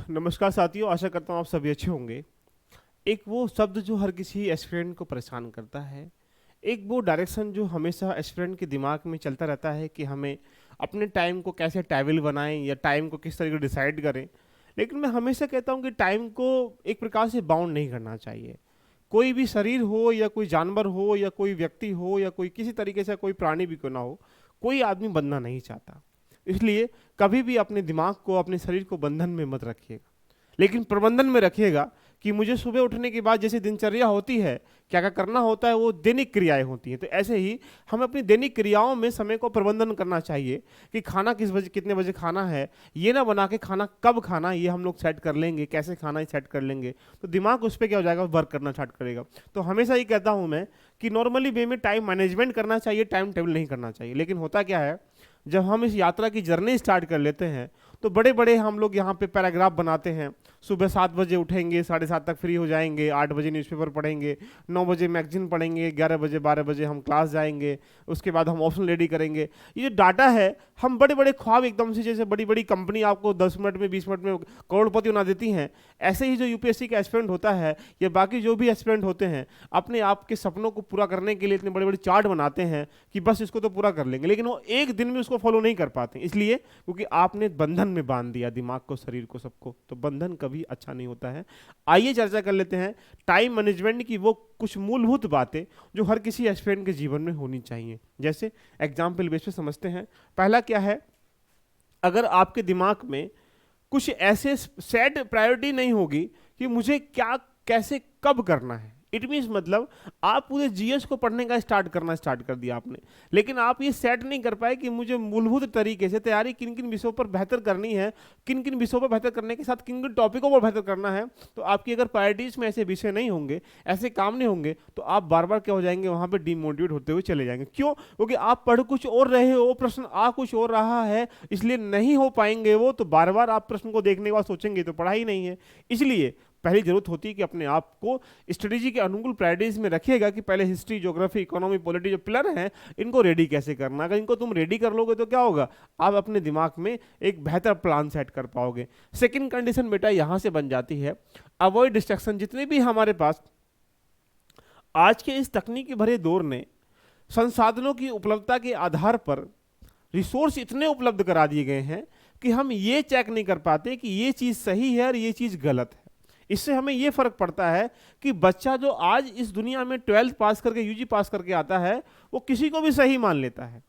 नमस्कार साथियों, आशा करता हूँ आप सभी अच्छे होंगे। एक वो शब्द जो हर किसी एस्पिरेंट को परेशान करता है, एक वो डायरेक्शन जो हमेशा एस्पिरेंट के दिमाग में चलता रहता है कि हमें अपने टाइम को कैसे ट्रैवल बनाएं या टाइम को किस तरीके डिसाइड करें। लेकिन मैं हमेशा कहता हूँ कि टाइम को एक प्रकार से बाउंड नहीं करना चाहिए। कोई भी शरीर हो या कोई जानवर हो या कोई व्यक्ति हो या कोई किसी तरीके से कोई प्राणी भी क्यों ना हो, कोई आदमी बनना नहीं चाहता। इसलिए कभी भी अपने दिमाग को, अपने शरीर को बंधन में मत रखिएगा, लेकिन प्रबंधन में रखिएगा कि मुझे सुबह उठने के बाद जैसे दिनचर्या होती है, क्या क्या करना होता है, वो दैनिक क्रियाएं होती हैं। तो ऐसे ही हमें अपनी दैनिक क्रियाओं में समय को प्रबंधन करना चाहिए कि खाना किस बजे, कितने बजे खाना है। ये ना बना के खाना कब खाना ये हम लोग सेट कर लेंगे, कैसे खाना ही सेट कर लेंगे, तो दिमाग उस पर क्या हो जाएगा, वर्क करना स्टार्ट करेगा। तो हमेशा ये कहता हूँ मैं कि नॉर्मली वे में टाइम मैनेजमेंट करना चाहिए, टाइम टेबल नहीं करना चाहिए। लेकिन होता क्या है, जब हम इस यात्रा की जर्नी स्टार्ट कर लेते हैं तो बड़े बड़े हम लोग यहाँ पे पैराग्राफ बनाते हैं। सुबह 7 बजे उठेंगे, 7:30 तक फ्री हो जाएंगे, 8 बजे न्यूज़पेपर पढ़ेंगे, 9 बजे मैगजीन पढ़ेंगे, 11 बजे 12 बजे हम क्लास जाएंगे, उसके बाद हम ऑप्शन रेडी करेंगे। ये जो डाटा है, हम बड़े बड़े ख्वाब एकदम से, जैसे बड़ी बड़ी कंपनी आपको 10 मिनट में 20 मिनट में करोड़पति बना देती हैं, ऐसे ही जो यूपीएससी का एस्पिरेंट होता है या बाकी जो भी एस्पिरेंट होते हैं, अपने आप के सपनों को पूरा करने के लिए इतने बड़े बड़े चार्ट बनाते हैं कि बस इसको तो पूरा कर लेंगे, लेकिन वो एक दिन में उसको फॉलो नहीं कर पाते। इसलिए क्योंकि आपने बंधन में बांध दिया दिमाग को, शरीर को, सबको। तो बंधन कभी अच्छा नहीं होता है। आइए चर्चा कर लेते हैं टाइम मैनेजमेंट की वो कुछ मूलभूत बातें जो हर किसी एस्पिरेंट के जीवन में होनी चाहिए। जैसे एग्जाम्पल बेस पे समझते हैं। पहला क्या है, अगर आपके दिमाग में कुछ ऐसे सेट प्रायोरिटी नहीं होगी कि मुझे क्या, कैसे, कब करना है। इट मीन्स मतलब आप पूरे जीएस को पढ़ने का स्टार्ट कर दिया आपने, लेकिन आप ये सेट नहीं कर पाए कि मुझे मूलभूत तरीके से तैयारी किन किन विषयों पर बेहतर करनी है, किन किन विषयों पर बेहतर करने के साथ किन किन टॉपिकों पर बेहतर करना है। तो आपकी अगर प्रायोरिटीज में ऐसे विषय नहीं होंगे, ऐसे काम नहीं होंगे, तो आप बार बार क्या हो जाएंगे, वहां पर डिमोटिवेट होते हुए चले जाएंगे। क्यों? क्योंकि आप पढ़ कुछ और रहे हो, प्रश्न आ कुछ और रहा है, इसलिए नहीं हो पाएंगे वो। तो बार बार आप प्रश्न को देखने के बाद सोचेंगे तो पढ़ाई नहीं है। इसलिए पहली जरूरत होती है कि अपने आप को स्ट्रेटेजी के अनुकूल प्रायोरिटीज में रखिएगा कि पहले हिस्ट्री, ज्योग्राफी, इकोनॉमी, पॉलिटी जो पिलर हैं, इनको रेडी कैसे करना। अगर इनको तुम रेडी कर लोगे तो क्या होगा, आप अपने दिमाग में एक बेहतर प्लान सेट कर पाओगे। सेकंड कंडीशन बेटा यहां से बन जाती है, अवॉइड डिस्ट्रैक्शन। जितने भी हमारे पास आज के इस तकनीकी भरे दौर ने संसाधनों की उपलब्धता के आधार पर रिसोर्स इतने उपलब्ध करा दिए गए हैं कि हम ये चेक नहीं कर पाते कि ये चीज सही है और ये चीज गलत है। इससे हमें यह फर्क पड़ता है कि बच्चा जो आज इस दुनिया में 12th पास करके, यूजी पास करके आता है, वो किसी को भी सही मान लेता है।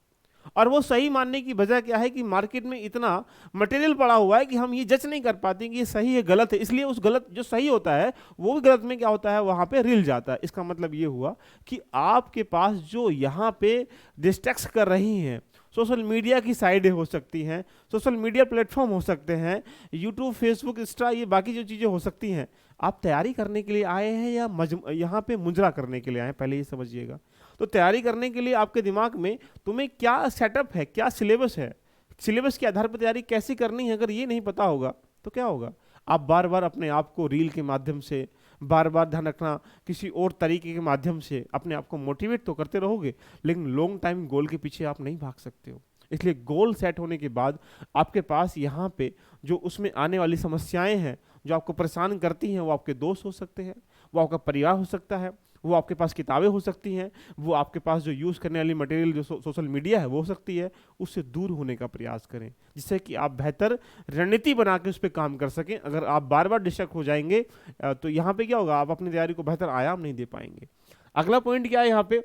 और वो सही मानने की वजह क्या है कि मार्केट में इतना मटेरियल पड़ा हुआ है कि हम ये जज नहीं कर पाते कि ये सही है गलत है। इसलिए उस गलत जो सही होता है वो भी गलत में क्या होता है, वहां पे रिल जाता है। इसका मतलब ये हुआ कि आपके पास जो यहाँ पे डिस्ट्रैक्ट कर रही हैं, सोशल मीडिया की साइडें हो सकती हैं, सोशल मीडिया प्लेटफॉर्म हो सकते हैं, यूट्यूब, फेसबुक, इंस्टा, ये बाकी जो चीज़ें हो सकती हैं। आप तैयारी करने के लिए आए हैं या यहाँ पे मुजरा करने के लिए आए हैं, पहले ये समझिएगा। तो तैयारी करने के लिए आपके दिमाग में तुम्हें क्या सेटअप है, क्या सिलेबस है, सिलेबस के आधार पर तैयारी कैसे करनी है, अगर ये नहीं पता होगा तो क्या होगा, आप बार बार अपने आप को रील के माध्यम से, बार बार ध्यान रखना किसी और तरीके के माध्यम से अपने आप को मोटिवेट तो करते रहोगे, लेकिन लॉन्ग टाइम गोल के पीछे आप नहीं भाग सकते हो। इसलिए गोल सेट होने के बाद आपके पास यहाँ पे जो उसमें आने वाली समस्याएं हैं जो आपको परेशान करती हैं, वो आपके दोस्त हो सकते हैं, वो आपका परिवार हो सकता है, वो आपके पास किताबें हो सकती हैं, वो आपके पास जो यूज़ करने वाली मटेरियल जो सोशल मीडिया है वो हो सकती है। उससे दूर होने का प्रयास करें जिससे कि आप बेहतर रणनीति बना के उस पर काम कर सकें। अगर आप बार बार डिस्ट्रैक्ट हो जाएंगे तो यहाँ पे क्या होगा, आप अपनी तैयारी को बेहतर आयाम नहीं दे पाएंगे। अगला पॉइंट क्या है यहाँ पे,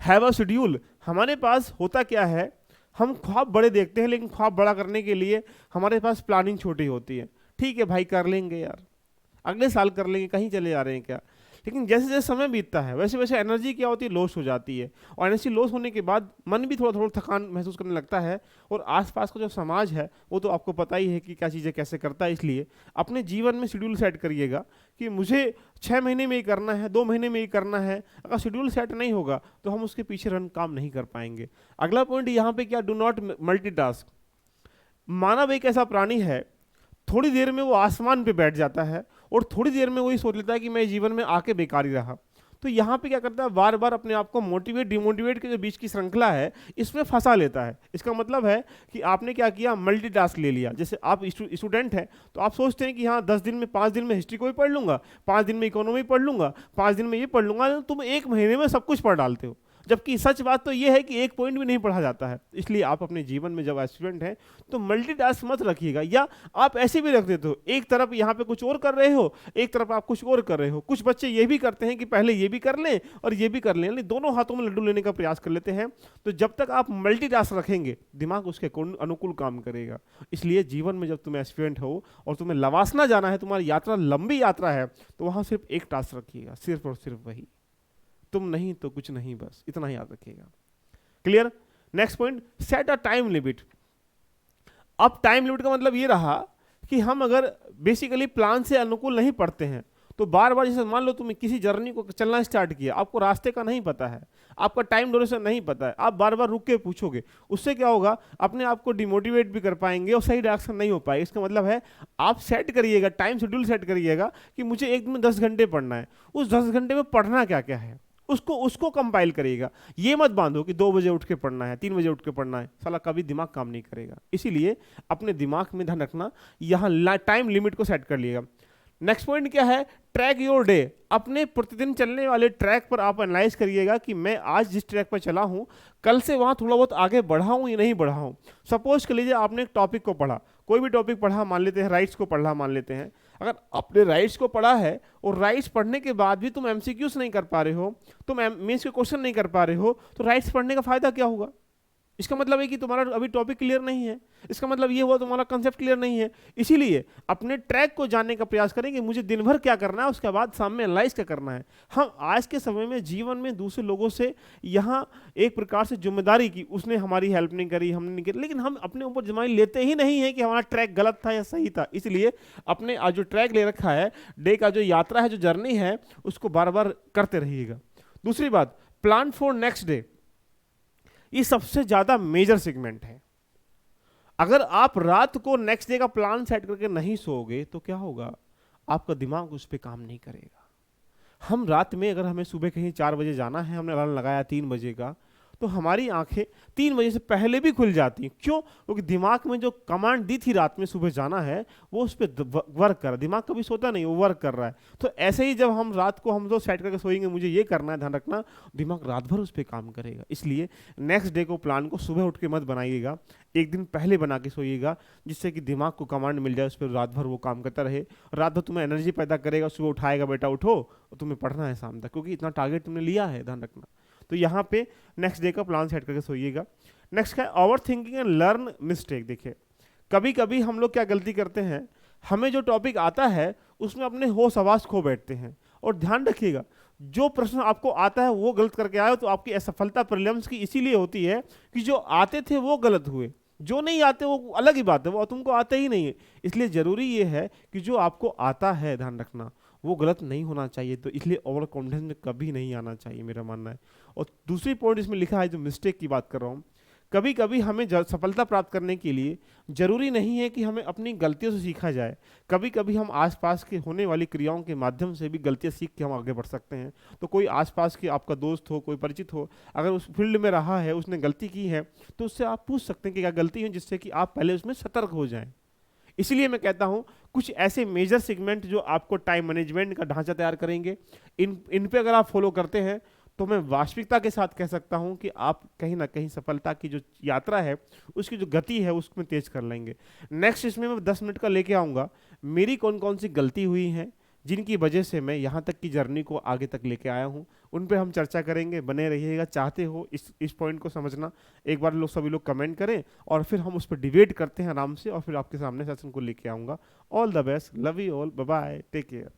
हैव अ शेड्यूल। हमारे पास होता क्या है, हम ख्वाब बड़े देखते हैं, लेकिन ख्वाब बड़ा करने के लिए हमारे पास प्लानिंग छोटी होती है। ठीक है भाई, कर लेंगे यार, अगले साल कर लेंगे, कहीं चले जा रहे हैं क्या। लेकिन जैसे जैसे समय बीतता है वैसे वैसे एनर्जी क्या होती है, लॉस हो जाती है। और एनर्जी लॉस होने के बाद मन भी थोड़ा थोड़ा थकान महसूस करने लगता है। और आसपास का जो समाज है वो तो आपको पता ही है कि क्या चीज़ें कैसे करता है। इसलिए अपने जीवन में शेड्यूल सेट करिएगा कि मुझे 6 महीने में ही करना है, 2 महीने में ही करना है। अगर शेड्यूल सेट नहीं होगा तो हम उसके पीछे रन काम नहीं कर पाएंगे। अगला पॉइंट यहाँ पे क्या, डू नॉट मल्टीटास्क। मानव एक ऐसा प्राणी है, थोड़ी देर में वो आसमान पे बैठ जाता है और थोड़ी देर में वही सोच लेता है कि मैं जीवन में आके बेकार ही रहा। तो यहाँ पे क्या करता है, बार बार अपने आप को मोटिवेट डिमोटिवेट के जो बीच की श्रृंखला है इसमें फंसा लेता है। इसका मतलब है कि आपने क्या किया, मल्टीटास्क ले लिया। जैसे आप स्टूडेंट हैं तो आप सोचते हैं कि हाँ 10 दिन में 5 दिन में हिस्ट्री को भी पढ़ लूंगा, 5 दिन में इकोनॉमी पढ़ लूंगा, 5 दिन में ये पढ़ लूंगा, तुम एक महीने में सब कुछ पढ़ डालते हो। जबकि सच बात तो ये है कि एक पॉइंट भी नहीं पढ़ा जाता है। इसलिए आप अपने जीवन में जब स्टूडेंट हैं तो मल्टीटास्क मत रखिएगा, या आप ऐसे भी रख देते हो, एक तरफ यहाँ पे कुछ और कर रहे हो, एक तरफ आप कुछ और कर रहे हो। कुछ बच्चे ये भी करते हैं कि पहले ये भी कर लें और ये भी कर लें, यानी दोनों हाथों में लड्डू लेने का प्रयास कर लेते हैं। तो जब तक आप मल्टीटास्क रखेंगे दिमाग उसके अनुकूल काम करेगा। इसलिए जीवन में जब तुम एस्पिरेंट हो और तुम्हें लवासना जाना है, तुम्हारी यात्रा लंबी यात्रा है, तो वहां सिर्फ एक टास्क रखिएगा, सिर्फ और सिर्फ वही, तुम नहीं तो कुछ नहीं, बस इतना ही याद रखिएगा। Clear? Next point, set a time limit. अब टाइम लिमिट का मतलब ये रहा कि हम अगर बेसिकली प्लान से अनुकूल नहीं पढ़ते हैं तो बार बार, जैसे मान लो तुम किसी जर्नी को चलना स्टार्ट किया, आपको रास्ते का नहीं पता है, आपका टाइम ड्यूरेशन नहीं पता है, आप बार बार रुक के पूछोगे, उससे क्या होगा, अपने आप को डिमोटिवेट भी कर पाएंगे और सही डायरेक्शन नहीं हो पाएगा। इसका मतलब है आप सेट करिएगा, टाइम शेड्यूल सेट करिएगा कि मुझे एक दिन में 10 घंटे पढ़ना है। उस 10 घंटे में पढ़ना क्या क्या है उसको कंपाइल करिएगा। ये मत बांधो कि 2 बजे उठ के पढ़ना है, 3 बजे उठ के पढ़ना है, साला कभी दिमाग काम नहीं करेगा। इसीलिए अपने दिमाग में ध्यान रखना, यहाँ टाइम लिमिट को सेट कर लिएगा। नेक्स्ट पॉइंट क्या है, ट्रैक योर डे। अपने प्रतिदिन चलने वाले ट्रैक पर आप एनालाइज करिएगा कि मैं आज जिस ट्रैक पर चला हूं कल से वहां थोड़ा बहुत आगे बढ़ा हूं या नहीं बढ़ा हूं। सपोज कर लीजिए आपने एक टॉपिक को पढ़ा, कोई भी टॉपिक पढ़ा, मान लेते हैं राइट्स को पढ़ा, मान लेते हैं, अगर आपने राइट्स को पढ़ा है और राइट्स पढ़ने के बाद भी तुम एमसीक्यूज नहीं कर पा रहे हो, तुम मेंस के क्वेश्चन नहीं कर पा रहे हो, तो राइट्स पढ़ने का फायदा क्या होगा? इसका मतलब है कि तुम्हारा अभी टॉपिक क्लियर नहीं है, इसका मतलब ये हुआ तुम्हारा कंसेप्ट क्लियर नहीं है। इसीलिए अपने ट्रैक को जानने का प्रयास करेंगे, मुझे दिन भर क्या करना है, उसके बाद शाम में एनालाइज क्या करना है। हम आज के समय में जीवन में दूसरे लोगों से यहाँ एक प्रकार से जिम्मेदारी की, उसने हमारी हेल्प नहीं करी, हमने नहीं करी, लेकिन हम अपने ऊपर जिम्मेदारी लेते ही नहीं है कि हमारा ट्रैक गलत था या सही था। इसलिए अपने आज जो ट्रैक ले रखा है, डे का जो यात्रा है, जो जर्नी है, उसको बार बार करते रहिएगा। दूसरी बात, प्लान फॉर नेक्स्ट डे। ये सबसे ज्यादा मेजर सेगमेंट है। अगर आप रात को नेक्स्ट डे का प्लान सेट करके नहीं सोओगे तो क्या होगा, आपका दिमाग उस पर काम नहीं करेगा। हम रात में, अगर हमें सुबह कहीं 4 बजे जाना है, हमने अलार्म लगाया 3 बजे का, तो हमारी आंखें 3 बजे से पहले भी खुल जाती हैं। क्यों? क्योंकि दिमाग में जो कमांड दी थी रात में सुबह जाना है, वो उस पर वर्क कर रहा है। दिमाग कभी सोता नहीं, वो वर्क कर रहा है। तो ऐसे ही जब हम रात को हम तो सेट करके सोएंगे, मुझे ये करना है, ध्यान रखना, दिमाग रात भर उस पर काम करेगा। इसलिए नेक्स्ट डे को प्लान को सुबह उठ के मत बनाइएगा, एक दिन पहले बना के सोइएगा, जिससे कि दिमाग को कमांड मिल जाए, उस पर रात भर वो काम करता रहे। रात भर तुम्हें एनर्जी पैदा करेगा, सुबह उठाएगा, बेटा उठो और तुम्हें पढ़ना है शाम तक, क्योंकि इतना टारगेट तुमने लिया है, ध्यान रखना। तो यहाँ पे नेक्स्ट डे का प्लान सेट करके सोइएगा। नेक्स्ट है over thinking and learn mistake. देखिए, कभी कभी हम लोग क्या गलती करते हैं, हमें जो टॉपिक आता है उसमें अपने होश हवास खो बैठते हैं। और ध्यान रखिएगा, जो प्रश्न आपको आता है वो गलत करके आए तो आपकी असफलता प्रीलिम्स की इसीलिए होती है कि जो आते थे वो गलत हुए, जो नहीं आते वो अलग ही बात है, वो तुमको आते ही नहीं है। इसलिए जरूरी ये है कि जो आपको आता है, ध्यान रखना, वो गलत नहीं होना चाहिए। तो इसलिए ओवर कॉन्फिडेंस में कभी नहीं आना चाहिए, मेरा मानना है। और दूसरी पॉइंट इसमें लिखा है, जो मिस्टेक की बात कर रहा हूँ, कभी कभी हमें सफलता प्राप्त करने के लिए जरूरी नहीं है कि हमें अपनी गलतियों से सीखा जाए। कभी कभी हम आसपास के होने वाली क्रियाओं के माध्यम से भी गलतियां सीख के हम आगे बढ़ सकते हैं। तो कोई आसपास के आपका दोस्त हो, कोई परिचित हो, अगर उस फील्ड में रहा है, उसने गलती की है, तो उससे आप पूछ सकते हैं कि क्या गलती है, जिससे कि आप पहले उसमें सतर्क हो जाएं। इसलिए मैं कहता हूं कुछ ऐसे मेजर सेगमेंट जो आपको टाइम मैनेजमेंट का ढांचा तैयार करेंगे, इन पे अगर आप फॉलो करते हैं तो मैं वास्तविकता के साथ कह सकता हूं कि आप कहीं ना कहीं सफलता की जो यात्रा है, उसकी जो गति है, उसमें तेज कर लेंगे। नेक्स्ट इसमें मैं 10 मिनट का लेके आऊँगा, मेरी कौन कौन सी गलती हुई हैं जिनकी वजह से मैं यहाँ तक की जर्नी को आगे तक लेके आया हूँ, उन पे हम चर्चा करेंगे। बने रहिएगा। चाहते हो इस पॉइंट को समझना, एक बार सभी लोग कमेंट करें और फिर हम उस पर डिबेट करते हैं आराम से, और फिर आपके सामने सेशन को लेके आऊँगा। All the best, love you all, bye bye, take care.